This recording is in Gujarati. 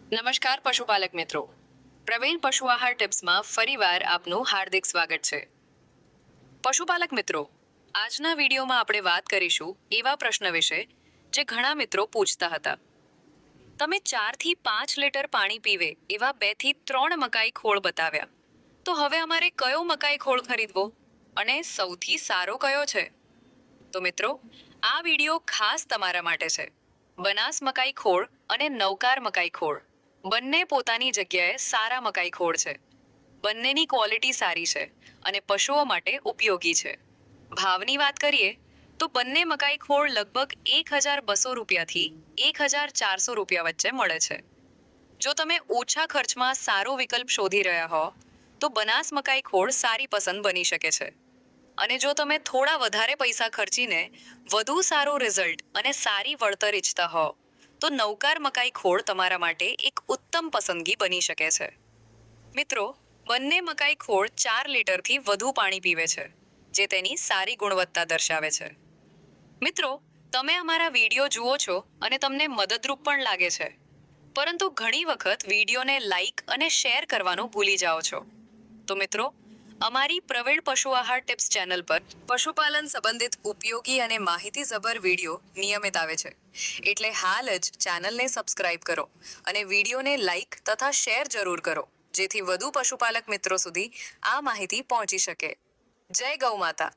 નમસ્કાર પશુપાલક મિત્રો, પ્રવીણ પશુ આહાર ટિપ્સમાં ફરીવાર આપનું હાર્દિક સ્વાગત છે। પશુપાલક મિત્રો, આજના વિડીયોમાં આપણે વાત કરીશું એવા પ્રશ્ન વિશે જે ઘણા મિત્રો પૂછતા હતા। તમે 4 થી 5 લીટર પાણી પીવે એવા 2 થી 3 મકાઈ ખોળ બતાવ્યા, તો હવે અમારે કયો મકાઈ ખોળ ખરીદવો અને સૌથી સારો કયો છે? તો મિત્રો, આ વિડીયો ખાસ તમારા માટે છે। બનાસ મકાઈ ખોળ અને નવકાર મકાઈ ખોળ બંને પોતાની જગ્યાએ સારા મકાઈ ખોળ છે। બંનેની ક્વોલિટી સારી છે અને પશુઓ માટે ઉપયોગી છે। ભાવની વાત કરીએ તો બંને મકાઈ ખોળ લગભગ 1200 રૂપિયાથી 1400 રૂપિયા વચ્ચે મળે છે। જો તમે ઓછા ખર્ચમાં સારો વિકલ્પ શોધી રહ્યા હો તો બનાસ મકાઈ ખોળ સારી પસંદ બની શકે છે। અને જો તમે થોડા વધારે પૈસા ખર્ચીને વધુ સારું રિઝલ્ટ અને સારી વળતર ઈચ્છતા હો તો નવકાર મકાઈ ખોળ તમારા માટે એક ઉત્તમ પસંદગી બની શકે છે। મિત્રો, બંને મકાઈ ખોળ 4 લીટરથી વધુ પાણી પીવે છે, જે તેની સારી ગુણવત્તા દર્શાવે છે। મિત્રો, તમે અમારા વિડીયો જુઓ છો અને તમને મદદરૂપ પણ લાગે છે, પરંતુ ઘણી વખત વિડીયોને લાઈક અને શેર કરવાનું ભૂલી જાઓ છો। તો મિત્રો, અમારી પ્રવીણ પશુ આહાર ટિપ્સ ચેનલ પર પશુપાલન સંબંધિત ઉપયોગી અને માહિતીસભર વિડીયો નિયમિત આવે છે, એટલે હાલ જ ચેનલને સબસ્ક્રાઇબ કરો અને વિડીયોને લાઈક તથા શેર જરૂર કરો, જેથી વધુ પશુપાલક મિત્રો સુધી આ માહિતી પહોંચી શકે। જય ગૌ માતા।